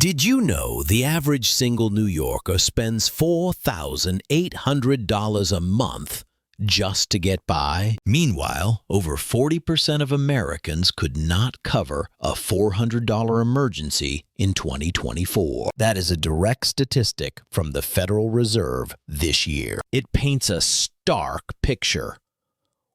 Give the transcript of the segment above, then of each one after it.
Did you know the average single New Yorker spends $4,800 a month just to get by? Meanwhile, over 40% of Americans could not cover a $400 emergency in 2024. That is a direct statistic from the Federal Reserve this year. It paints a stark picture.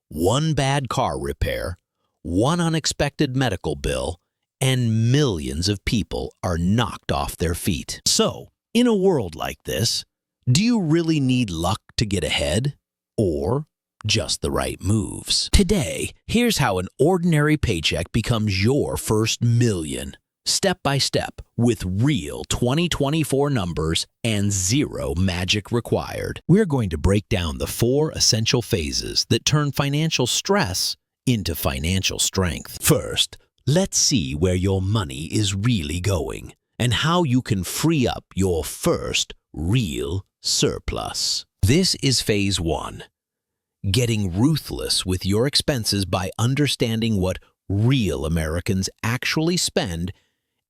One bad car repair, one unexpected medical bill, and millions of people are knocked off their feet. So, in a world like this, do you really need luck to get ahead, or just the right moves? Today, here's how an ordinary paycheck becomes your first million, step by step, with real 2024 numbers and zero magic required. We're going to break down the 4 essential phases that turn financial stress into financial strength. First, let's see where your money is really going and how you can free up your first real surplus. This is phase 1. Getting ruthless with your expenses by understanding what real Americans actually spend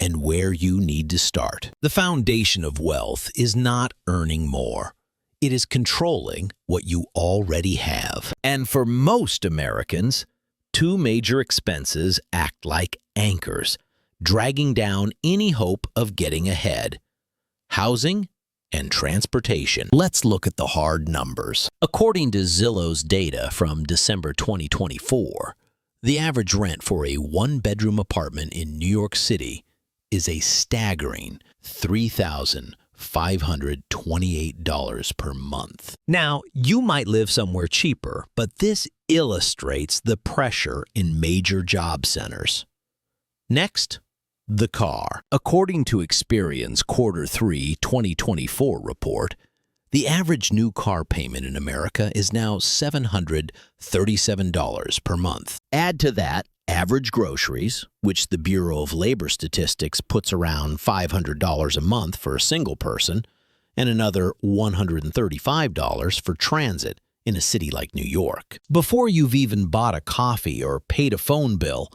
and where you need to start. The foundation of wealth is not earning more. It is controlling what you already have. And for most Americans, 2 major expenses act like anchors, dragging down any hope of getting ahead: housing and transportation. Let's look at the hard numbers. According to Zillow's data from December 2024, the average rent for a 1-bedroom apartment in New York City is a staggering $3,528 per month. Now, you might live somewhere cheaper, but this illustrates the pressure in major job centers. Next, the car. According to Experian's Q3 2024 report, the average new car payment in America is now $737 per month. Add to that average groceries, which the Bureau of Labor Statistics puts around $500 a month for a single person, and another $135 for transit in a city like New York. Before you've even bought a coffee or paid a phone bill,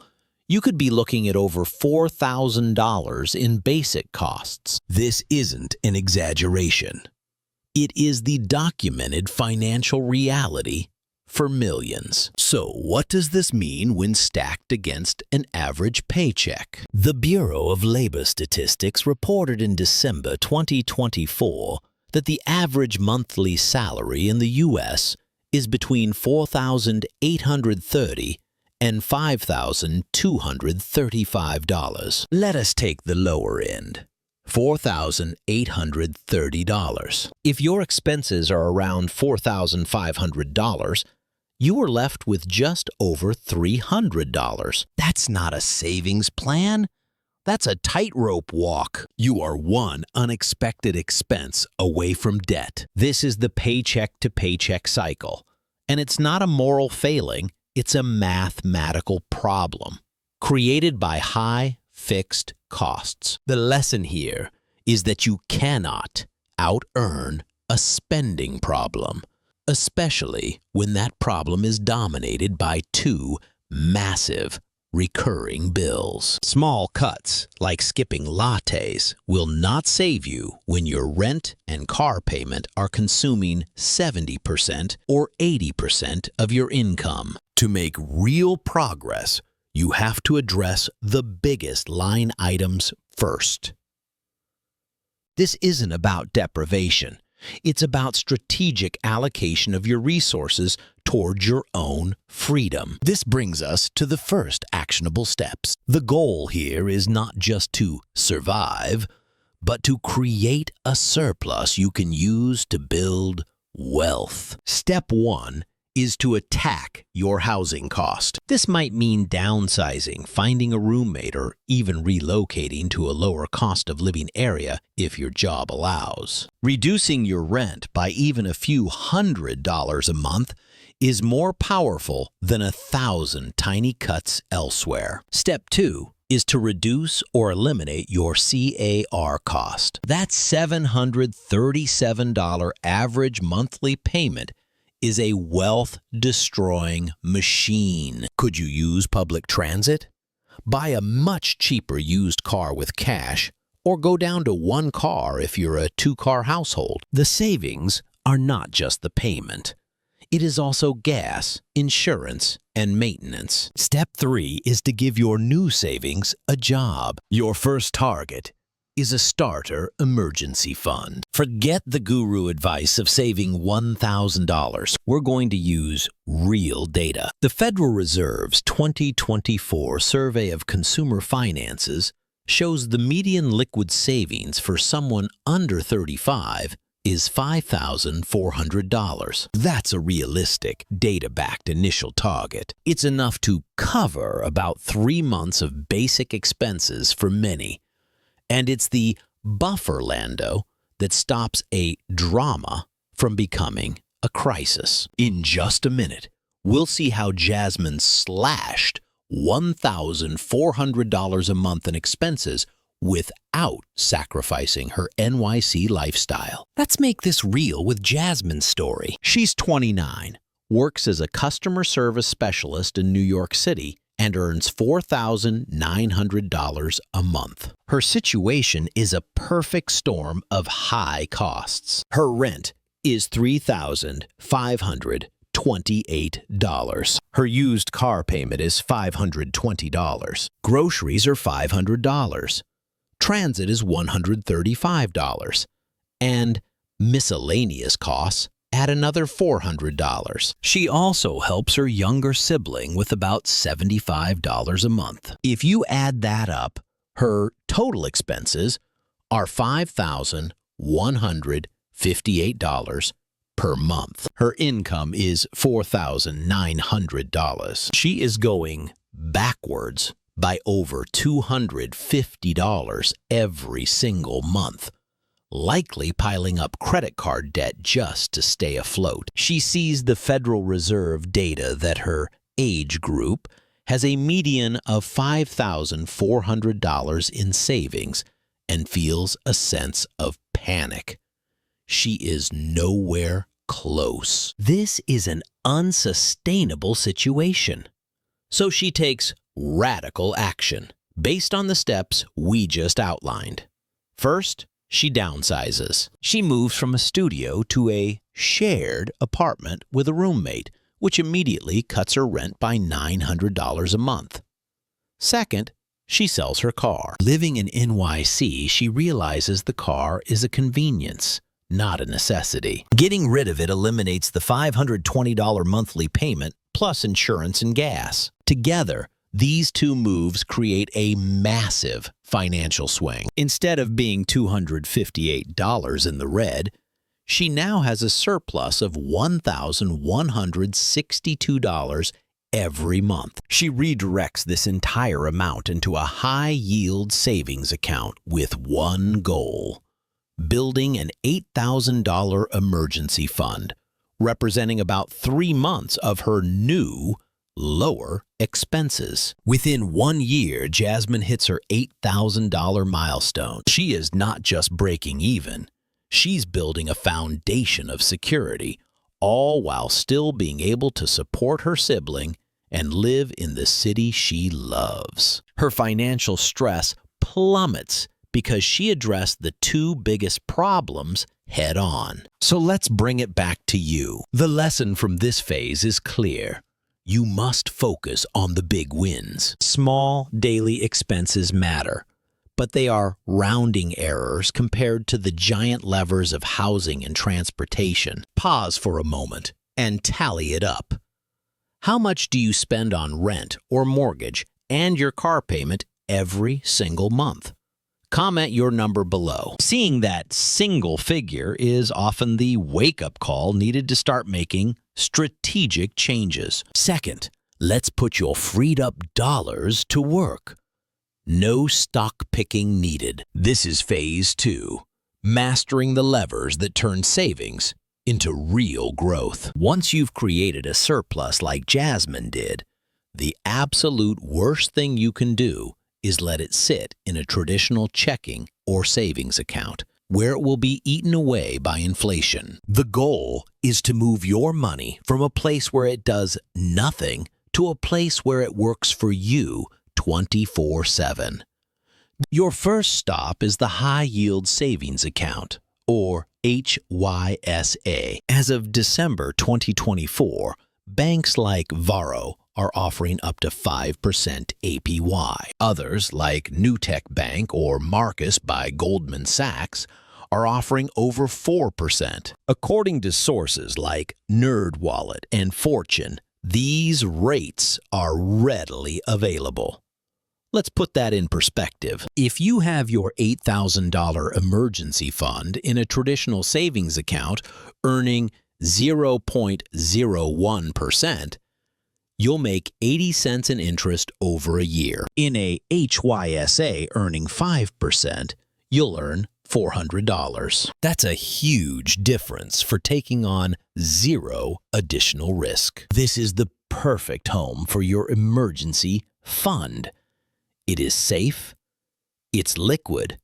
you could be looking at over $4,000 in basic costs. This isn't an exaggeration. It is the documented financial reality for millions. So what does this mean when stacked against an average paycheck? The Bureau of Labor Statistics reported in December 2024 that the average monthly salary in the U.S. is between $4,830 and $5,235. Let us take the lower end, $4,830. If your expenses are around $4,500, you are left with just over $300. That's not a savings plan. That's a tightrope walk. You are one unexpected expense away from debt. This is the paycheck-to-paycheck cycle. And it's not a moral failing, it's a mathematical problem created by high fixed costs. The lesson here is that you cannot out-earn a spending problem, especially when that problem is dominated by 2 massive recurring bills. Small cuts, like skipping lattes, will not save you when your rent and car payment are consuming 70% or 80% of your income. To make real progress, you have to address the biggest line items first. This isn't about deprivation. It's about strategic allocation of your resources towards your own freedom. This brings us to the first actionable steps. The goal here is not just to survive, but to create a surplus you can use to build wealth. Step 1 is to attack your housing cost. This might mean downsizing, finding a roommate, or even relocating to a lower cost of living area if your job allows. Reducing your rent by even a few $100s a month is more powerful than 1,000 tiny cuts elsewhere. Step 2 is to reduce or eliminate your CAR cost. That $737 average monthly payment is a wealth-destroying machine. Could you use public transit? Buy a much cheaper used car with cash, or go down to one car if you're a two-car household. The savings are not just the payment. It is also gas, insurance, and maintenance. Step 3 is to give your new savings a job. Your first target is a starter emergency fund. Forget the guru advice of saving $1,000. We're going to use real data. The Federal Reserve's 2024 Survey of Consumer Finances shows the median liquid savings for someone under 35 is $5,400. That's a realistic, data-backed initial target. It's enough to cover about 3 months of basic expenses for many. And it's the bufferlando that stops a drama from becoming a crisis. In just a minute, we'll see how Jasmine slashed $1,400 a month in expenses without sacrificing her NYC lifestyle. Let's make this real with Jasmine's story. She's 29, works as a customer service specialist in New York City, and earns $4,900 a month. Her situation is a perfect storm of high costs. Her rent is $3,528. Her used car payment is $520. Groceries are $500. Transit is $135. And miscellaneous costs add another $400. She also helps her younger sibling with about $75 a month. If you add that up, her total expenses are $5,158 per month. Her income is $4,900. She is going backwards by over $250 every single month, likely piling up credit card debt just to stay afloat. She sees the Federal Reserve data that her age group has a median of $5,400 in savings and feels a sense of panic. She is nowhere close. This is an unsustainable situation. So she takes radical action based on the steps we just outlined. First, she downsizes. She moves from a studio to a shared apartment with a roommate, which immediately cuts her rent by $900 a month. Second, she sells her car. Living in NYC, she realizes the car is a convenience, not a necessity. Getting rid of it eliminates the $520 monthly payment plus insurance and gas. Together, these two moves create a massive financial swing. Instead of being $258 in the red, she now has a surplus of $1,162 every month. She redirects this entire amount into a high-yield savings account with one goal: building an $8,000 emergency fund, representing about 3 months of her new lower expenses. Within 1 year, Jasmine hits her $8,000 milestone. She is not just breaking even. She's building a foundation of security, all while still being able to support her sibling and live in the city she loves. Her financial stress plummets because she addressed the 2 biggest problems head on. So let's bring it back to you. The lesson from this phase is clear. You must focus on the big wins. Small daily expenses matter, but they are rounding errors compared to the giant levers of housing and transportation. Pause for a moment and tally it up. How much do you spend on rent or mortgage and your car payment every single month? Comment your number below. Seeing that single figure is often the wake-up call needed to start making strategic changes. Second, let's put your freed-up dollars to work. No stock picking needed. This is phase 2, mastering the levers that turn savings into real growth. Once you've created a surplus like Jasmine did, the absolute worst thing you can do is let it sit in a traditional checking or savings account, where it will be eaten away by inflation. The goal is to move your money from a place where it does nothing to a place where it works for you 24/7. Your first stop is the High Yield Savings Account, or HYSA. As of December 2024, banks like Varo are offering up to 5% APY. Others, like Newtek Bank or Marcus by Goldman Sachs, are offering over 4%. According to sources like NerdWallet and Fortune, these rates are readily available. Let's put that in perspective. If you have your $8,000 emergency fund in a traditional savings account earning 0.01%, you'll make 80 cents in interest over a year. In a HYSA earning 5%, you'll earn $400. That's a huge difference for taking on zero additional risk. This is the perfect home for your emergency fund. It is safe, it's liquid,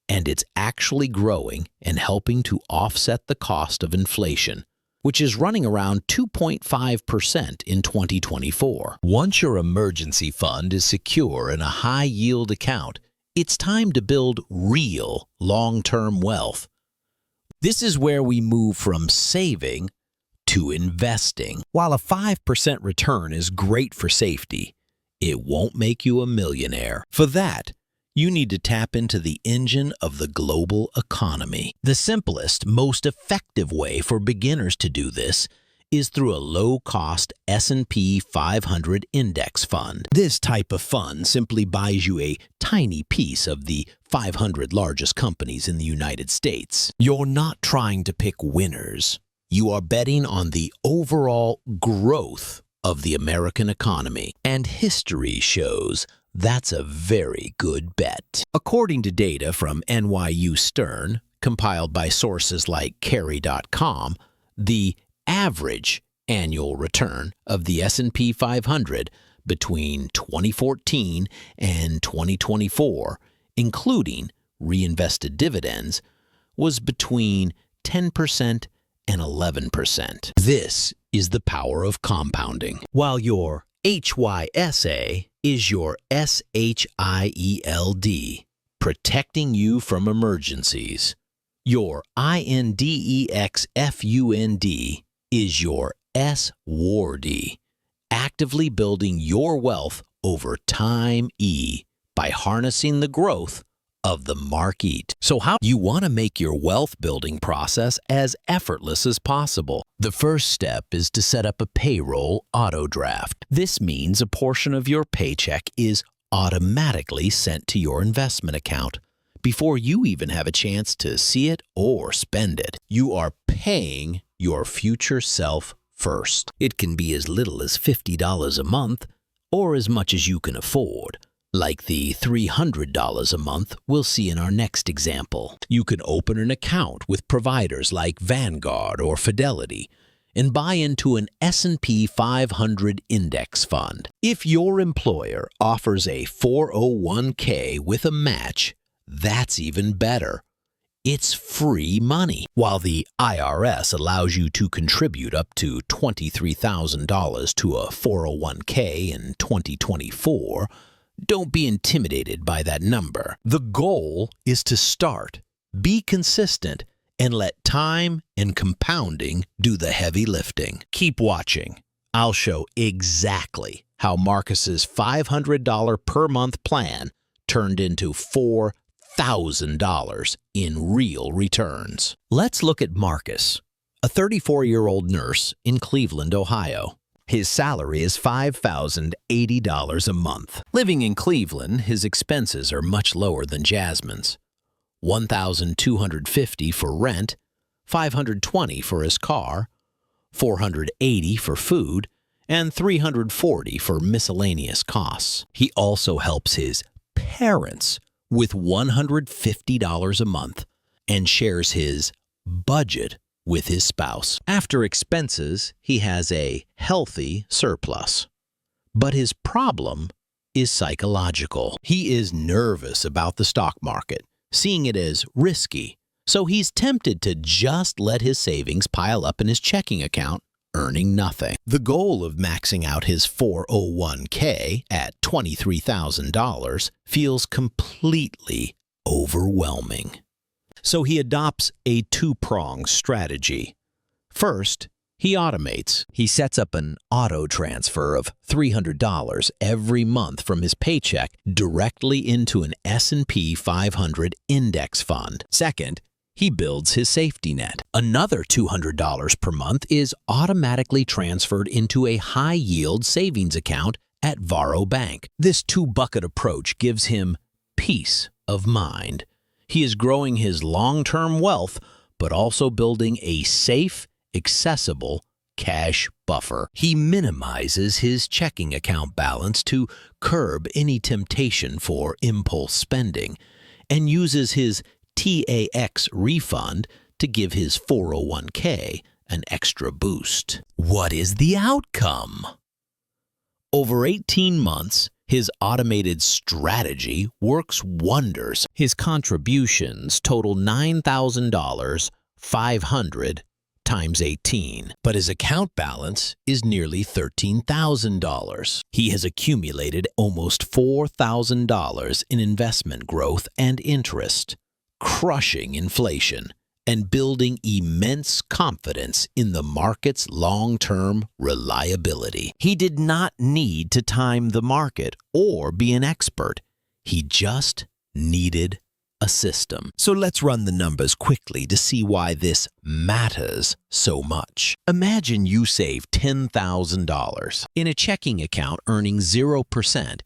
and it's actually growing and helping to offset the cost of inflation, which is running around 2.5% in 2024. Once your emergency fund is secure in a high-yield account, it's time to build real long-term wealth. This is where we move from saving to investing. While a 5% return is great for safety, it won't make you a millionaire. For that, you need to tap into the engine of the global economy. The simplest, most effective way for beginners to do this is through a low-cost S&P 500 index fund. This type of fund simply buys you a tiny piece of the 500 largest companies in the United States. You're not trying to pick winners. You are betting on the overall growth of the American economy, and history shows that's a very good bet. According to data from NYU Stern, compiled by sources like Carry.com, the average annual return of the S&P 500 between 2014 and 2024, including reinvested dividends, was between 10% and 11%. This is the power of compounding. While your HYSA is your SHIELD, protecting you from emergencies. Your INDEXFUND is your SWARD, actively building your wealth over time by harnessing the growth of the market. So how you want to make your wealth building process as effortless as possible. The first step is to set up a payroll auto draft. This means a portion of your paycheck is automatically sent to your investment account before you even have a chance to see it or spend it. You are paying your future self first. It can be as little as $50 a month or as much as you can afford, like the $300 a month we'll see in our next example. You can open an account with providers like Vanguard or Fidelity and buy into an S&P 500 index fund. If your employer offers a 401k with a match, that's even better. It's free money. While the IRS allows you to contribute up to $23,000 to a 401k in 2024, don't be intimidated by that number. The goal is to start, be consistent, and let time and compounding do the heavy lifting. Keep watching. I'll show exactly how Marcus's $500 per month plan turned into $4,000 in real returns. Let's look at Marcus, a 34-year-old nurse in Cleveland, Ohio. His salary is $5,080 a month. Living in Cleveland, his expenses are much lower than Jasmine's. $1,250 for rent, $520 for his car, $480 for food, and $340 for miscellaneous costs. He also helps his parents with $150 a month and shares his budget with his spouse. After expenses, he has a healthy surplus. But his problem is psychological. He is nervous about the stock market, seeing it as risky. So he's tempted to just let his savings pile up in his checking account, earning nothing. The goal of maxing out his 401k at $23,000 feels completely overwhelming. So he adopts a two-pronged strategy. First, he automates. He sets up an auto transfer of $300 every month from his paycheck directly into an S&P 500 index fund. Second, he builds his safety net. Another $200 per month is automatically transferred into a high-yield savings account at Varo Bank. This two-bucket approach gives him peace of mind. He is growing his long-term wealth, but also building a safe, accessible cash buffer. He minimizes his checking account balance to curb any temptation for impulse spending and uses his TAX refund to give his 401k an extra boost. What is the outcome? Over 18 months, his automated strategy works wonders. His contributions total $9,000, $500 times 18, but his account balance is nearly $13,000. He has accumulated almost $4,000 in investment growth and interest, crushing inflation and building immense confidence in the market's long-term reliability. He did not need to time the market or be an expert. He just needed a system. So let's run the numbers quickly to see why this matters so much. Imagine you save $10,000 in a checking account earning 0%.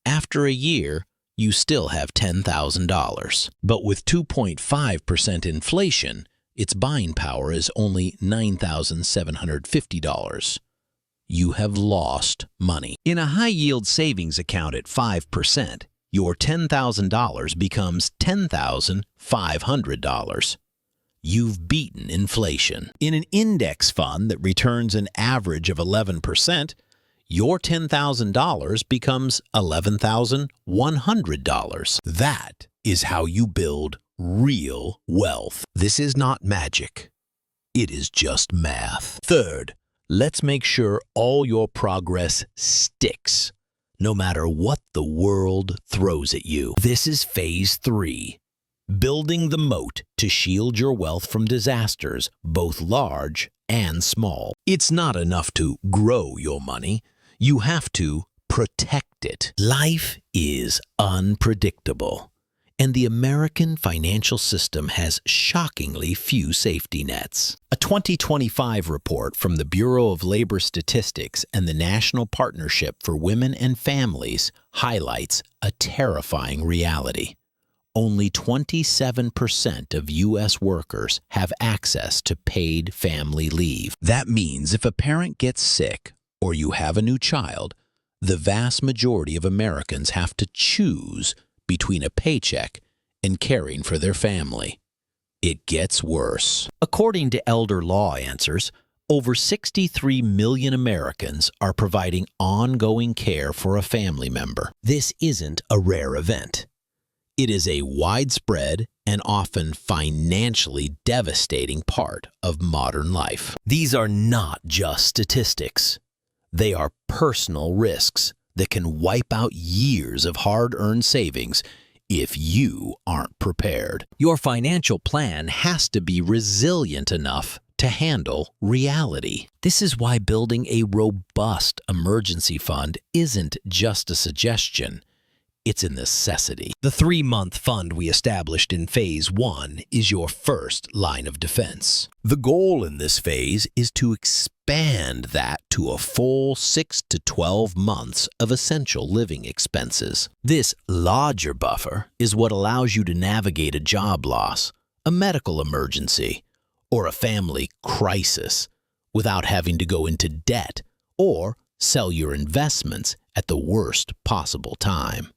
After a year, you still have $10,000. But with 2.5% inflation, its buying power is only $9,750. You have lost money. In a high-yield savings account at 5%, your $10,000 becomes $10,500. You've beaten inflation. In an index fund that returns an average of 11%, your $10,000 becomes $11,100. That is how you build real wealth. This is not magic. It is just math. Third, let's make sure all your progress sticks, no matter what the world throws at you. This is phase 3, building the moat to shield your wealth from disasters, both large and small. It's not enough to grow your money. You have to protect it. Life is unpredictable, and the American financial system has shockingly few safety nets. A 2025 report from the Bureau of Labor Statistics and the National Partnership for Women and Families highlights a terrifying reality. Only 27% of U.S. workers have access to paid family leave. That means if a parent gets sick or you have a new child, the vast majority of Americans have to choose between a paycheck and caring for their family. It gets worse. According to Elder Law Answers, over 63 million Americans are providing ongoing care for a family member. This isn't a rare event. It is a widespread and often financially devastating part of modern life. These are not just statistics. They are personal risks that can wipe out years of hard-earned savings if you aren't prepared. Your financial plan has to be resilient enough to handle reality. This is why building a robust emergency fund isn't just a suggestion. It's a necessity. The 3-month fund we established in Phase 1 is your first line of defense. The goal in this phase is to expand that to a full 6 to 12 months of essential living expenses. This larger buffer is what allows you to navigate a job loss, a medical emergency, or a family crisis without having to go into debt or sell your investments at the worst possible time.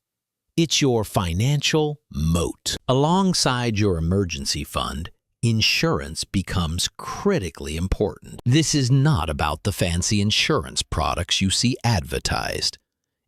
It's your financial moat. Alongside your emergency fund, insurance becomes critically important. This is not about the fancy insurance products you see advertised.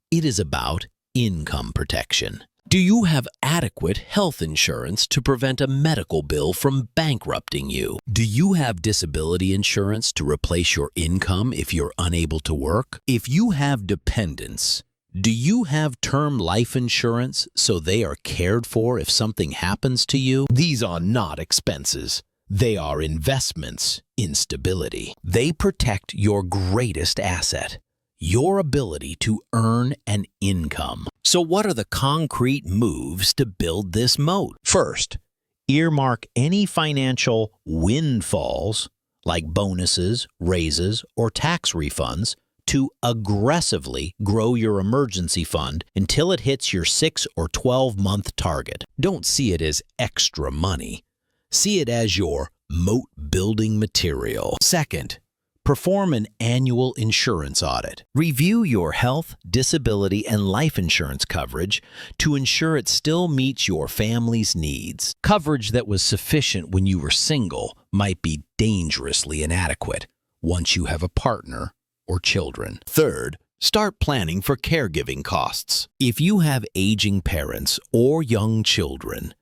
It is about income protection. Do you have adequate health insurance to prevent a medical bill from bankrupting you? Do you have disability insurance to replace your income if you're unable to work? If you have dependents, do you have term life insurance so they are cared for if something happens to you? These are not expenses. They are investments in stability. They protect your greatest asset, your ability to earn an income. So what are the concrete moves to build this moat? First, earmark any financial windfalls, like bonuses, raises, or tax refunds, to aggressively grow your emergency fund until it hits your 6 or 12-month target. Don't see it as extra money. See it as your moat-building material. Second, perform an annual insurance audit. Review your health, disability, and life insurance coverage to ensure it still meets your family's needs. Coverage that was sufficient when you were single might be dangerously inadequate once you have a partner or children. Third, start planning for caregiving costs. If you have aging parents or young children,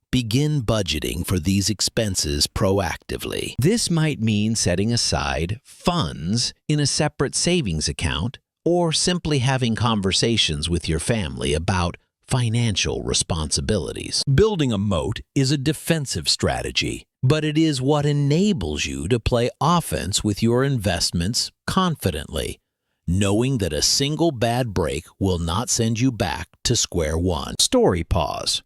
begin budgeting for these expenses proactively. This might mean setting aside funds in a separate savings account or simply having conversations with your family about financial responsibilities. Building a moat is a defensive strategy, but it is what enables you to play offense with your investments confidently, knowing that a single bad break will not send you back to square one. Story pause.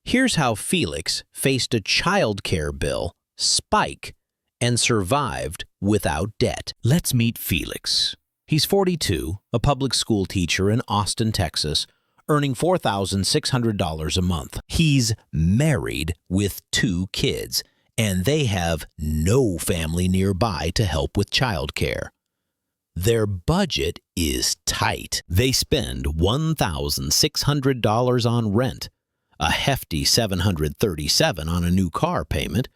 Here's how Felix faced a child care bill spike and survived without debt. Let's meet Felix. He's 42, a public school teacher in Austin, Texas, earning $4,600 a month. He's married with 2 kids, and they have no family nearby to help with child care. Their budget is tight. They spend $1,600 on rent, a hefty $737 on a new car payment,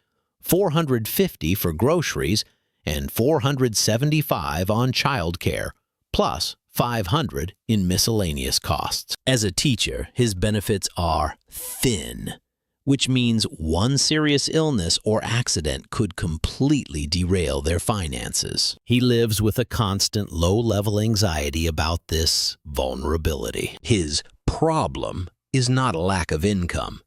$450 for groceries, and $475 on child care, plus $500 in miscellaneous costs. As a teacher, his benefits are thin, which means one serious illness or accident could completely derail their finances. He lives with a constant low-level anxiety about this vulnerability. His problem is not a lack of income.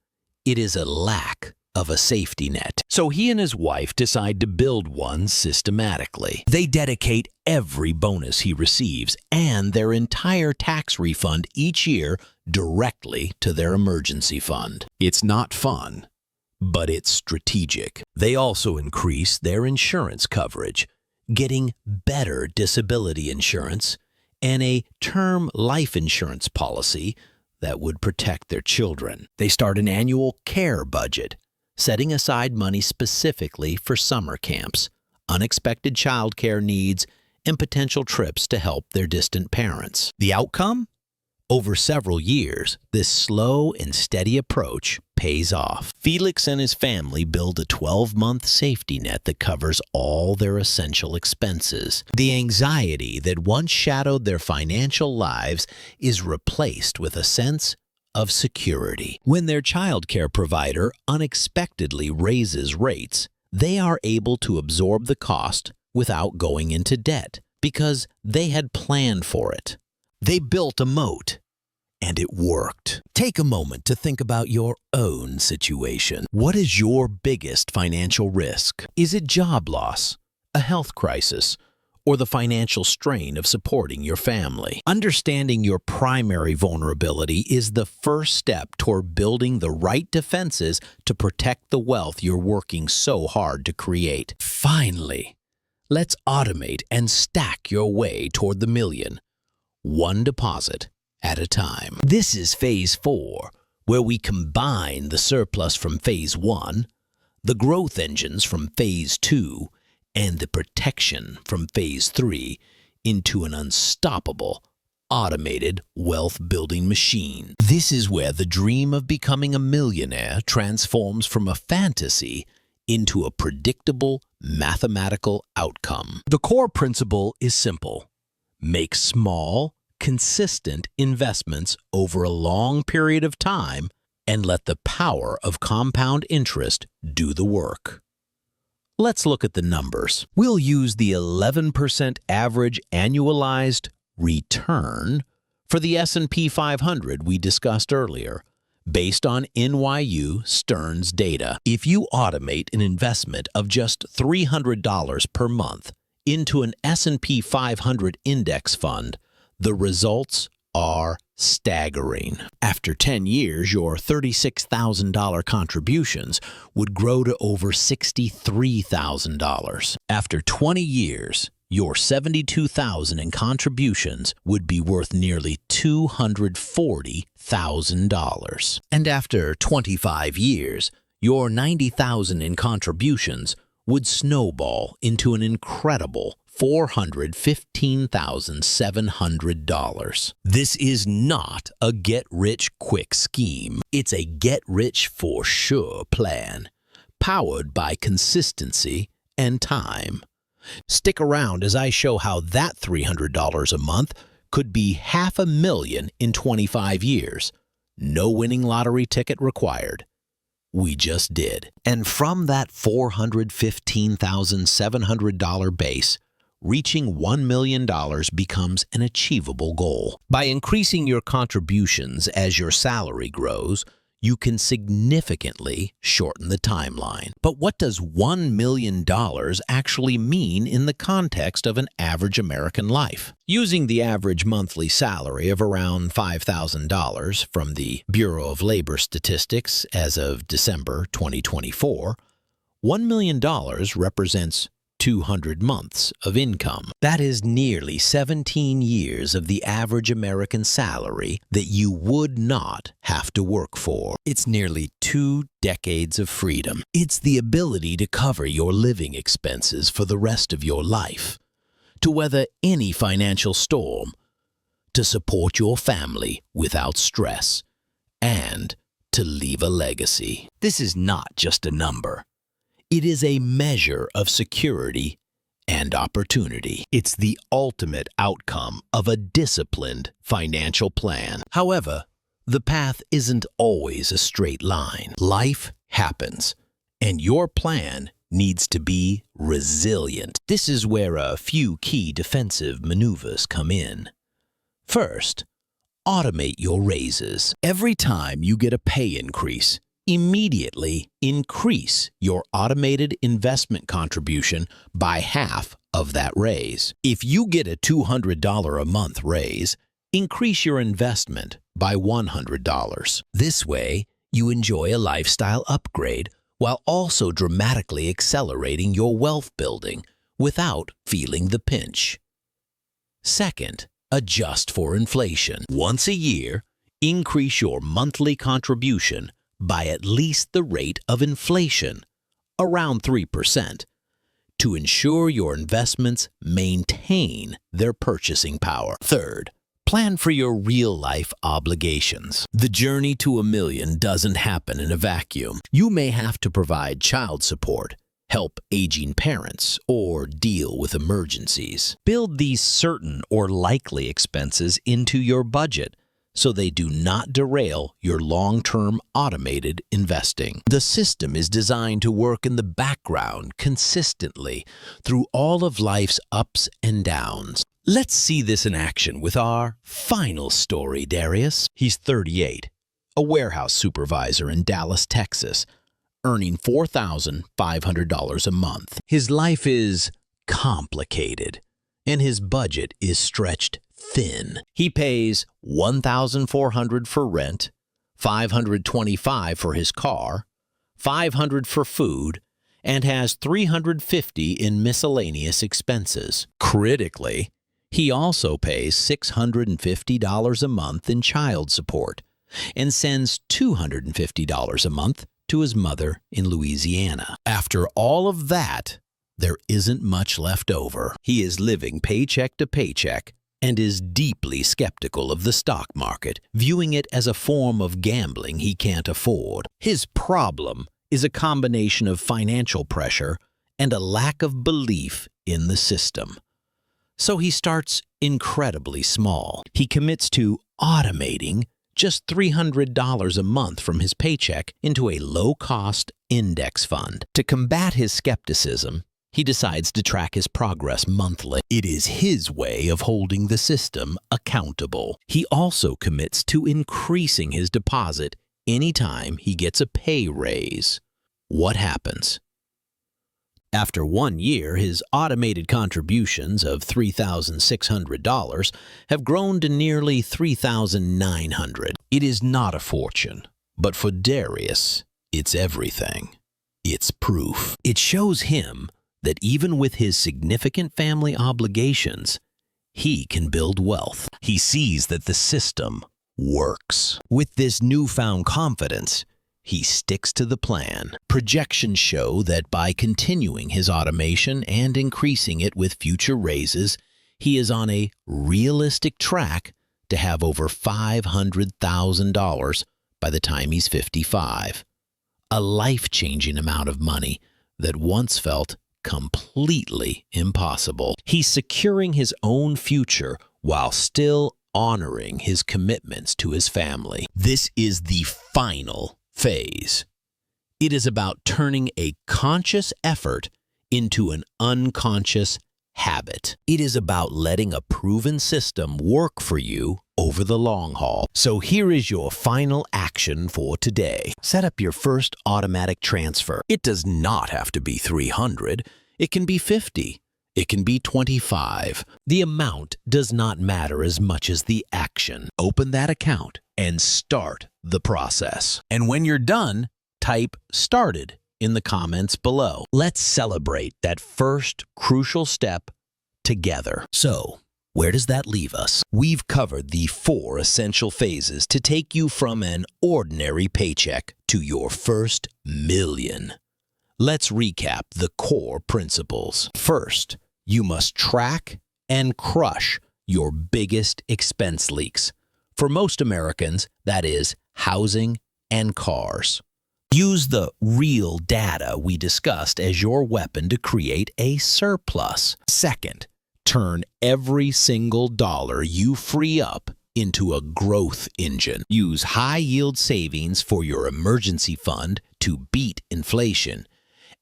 It is a lack of a safety net. So he and his wife decide to build one systematically. They dedicate every bonus he receives and their entire tax refund each year directly to their emergency fund. It's not fun, but it's strategic. They also increase their insurance coverage, getting better disability insurance and a term life insurance policy that would protect their children. They start an annual care budget, setting aside money specifically for summer camps, unexpected child care needs, and potential trips to help their distant parents. The outcome? Over several years, this slow and steady approach pays off. Felix and his family build a 12-month safety net that covers all their essential expenses. The anxiety that once shadowed their financial lives is replaced with a sense of security. When their child care provider unexpectedly raises rates, they are able to absorb the cost without going into debt because they had planned for it. They built a moat, and it worked. Take a moment to think about your own situation. What is your biggest financial risk? Is it job loss, a health crisis, or the financial strain of supporting your family? Understanding your primary vulnerability is the first step toward building the right defenses to protect the wealth you're working so hard to create. Finally, let's automate and stack your way toward the million, one deposit at a time. This is Phase 4, where we combine the surplus from Phase 1, the growth engines from Phase 2, and the protection from Phase 3 into an unstoppable, automated wealth-building machine. This is where the dream of becoming a millionaire transforms from a fantasy into a predictable mathematical outcome. The core principle is simple. Make small, consistent investments over a long period of time and let the power of compound interest do the work. Let's look at the numbers. We'll use the 11% average annualized return for the S&P 500 we discussed earlier, based on NYU Stern's data. If you automate an investment of just $300 per month into an S&P 500 index fund, the results are staggering. After 10 years, your $36,000 contributions would grow to over $63,000. After 20 years, your $72,000 in contributions would be worth nearly $240,000. And after 25 years, your $90,000 in contributions would snowball into an incredible $415,700. This is not a get-rich-quick scheme. It's a get-rich-for-sure plan, powered by consistency and time. Stick around as I show how that $300 a month could be $500,000 in 25 years. No winning lottery ticket required. We just did. And from that $415,700 base, reaching $1 million becomes an achievable goal. By increasing your contributions as your salary grows, you can significantly shorten the timeline. But what does $1 million actually mean in the context of an average American life? Using the average monthly salary of around $5,000 from the Bureau of Labor Statistics as of December 2024, $1 million represents 200 months of income. That is nearly 17 years of the average American salary that you would not have to work for. It's nearly 2 decades of freedom. It's the ability to cover your living expenses for the rest of your life, to weather any financial storm, to support your family without stress, and to leave a legacy. This is not just a number. It is a measure of security and opportunity. It's the ultimate outcome of a disciplined financial plan. However, the path isn't always a straight line. Life happens, and your plan needs to be resilient. This is where a few key defensive maneuvers come in. First, automate your raises. Every time you get a pay increase, immediately increase your automated investment contribution by half of that raise. If you get a $200 a month raise, increase your investment by $100. This way, you enjoy a lifestyle upgrade while also dramatically accelerating your wealth building without feeling the pinch. Second, adjust for inflation. Once a year, increase your monthly contribution by at least the rate of inflation, around 3%, to ensure your investments maintain their purchasing power. Third, plan for your real-life obligations. The journey to $1 million doesn't happen in a vacuum. You may have to provide child support, help aging parents, or deal with emergencies. Build these certain or likely expenses into your budget so they do not derail your long-term automated investing. The system is designed to work in the background consistently through all of life's ups and downs. Let's see this in action with our final story, Darius. He's 38, a warehouse supervisor in Dallas, Texas, earning $4,500 a month. His life is complicated, and his budget is stretched thin. He pays $1,400 for rent, $525 for his car, $500 for food, and has $350 in miscellaneous expenses. Critically, he also pays $650 a month in child support and sends $250 a month to his mother in Louisiana. After all of that, there isn't much left over. He is living paycheck to paycheck and is deeply skeptical of the stock market, viewing it as a form of gambling he can't afford. His problem is a combination of financial pressure and a lack of belief in the system. So he starts incredibly small. He commits to automating just $300 a month from his paycheck into a low-cost index fund. To combat his skepticism, he decides to track his progress monthly. It is his way of holding the system accountable. He also commits to increasing his deposit anytime he gets a pay raise. What happens? After 1 year, his automated contributions of $3,600 have grown to nearly $3,900. It is not a fortune, but for Darius, it's everything. It's proof. It shows him that even with his significant family obligations, he can build wealth. He sees that the system works. With this newfound confidence, he sticks to the plan. Projections show that by continuing his automation and increasing it with future raises, he is on a realistic track to have over $500,000 by the time he's 55. A life-changing amount of money that once felt completely impossible. He's securing his own future while still honoring his commitments to his family. This is the final phase. It is about turning a conscious effort into an unconscious habit. It is about letting a proven system work for you over the long haul. So here is your final action for today. Set up your first automatic transfer. It does not have to be $300. It can be $50. It can be $25. The amount does not matter as much as the action. Open that account and start the process. And when you're done, type "started" in the comments below. Let's celebrate that first crucial step together. So, where does that leave us? We've covered the 4 essential phases to take you from an ordinary paycheck to your first million. Let's recap the core principles. First, you must track and crush your biggest expense leaks. For most Americans, that is housing and cars. Use the real data we discussed as your weapon to create a surplus. Second, turn every single dollar you free up into a growth engine. Use high-yield savings for your emergency fund to beat inflation,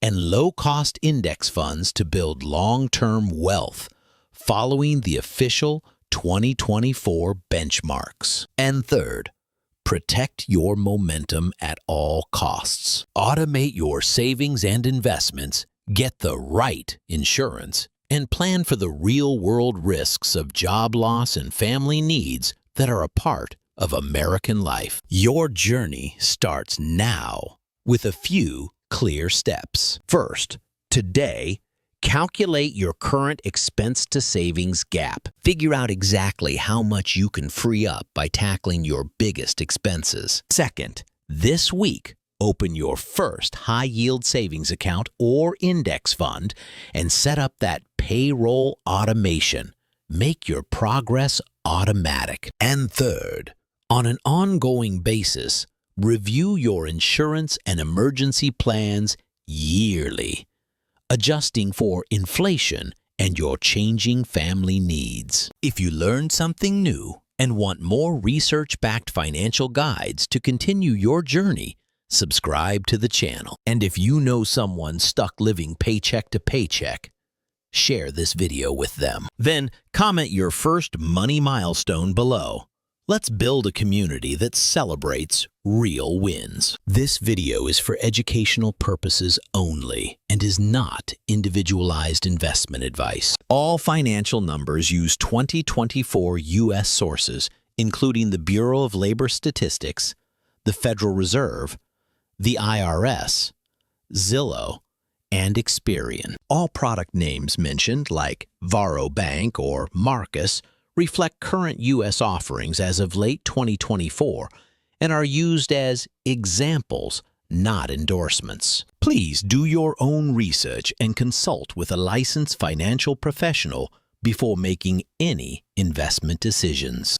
and low-cost index funds to build long-term wealth, following the official 2024 benchmarks. And third, protect your momentum at all costs. Automate your savings and investments, get the right insurance, and plan for the real-world risks of job loss and family needs that are a part of American life. Your journey starts now with a few clear steps. First, today, calculate your current expense to savings gap. Figure out exactly how much you can free up by tackling your biggest expenses. Second, this week, open your first high-yield savings account or index fund and set up that payroll automation. Make your progress automatic. And third, on an ongoing basis, review your insurance and emergency plans yearly, adjusting for inflation and your changing family needs. If you learned something new and want more research-backed financial guides to continue your journey, subscribe to the channel. And if you know someone stuck living paycheck to paycheck, share this video with them. Then comment your first money milestone below. Let's build a community that celebrates real wins. This video is for educational purposes only and is not individualized investment advice. All financial numbers use 2024 U.S. sources, including the Bureau of Labor Statistics, the Federal Reserve, the IRS, Zillow, and Experian. All product names mentioned, like Varo Bank or Marcus, reflect current U.S. offerings as of late 2024 and are used as examples, not endorsements. Please do your own research and consult with a licensed financial professional before making any investment decisions.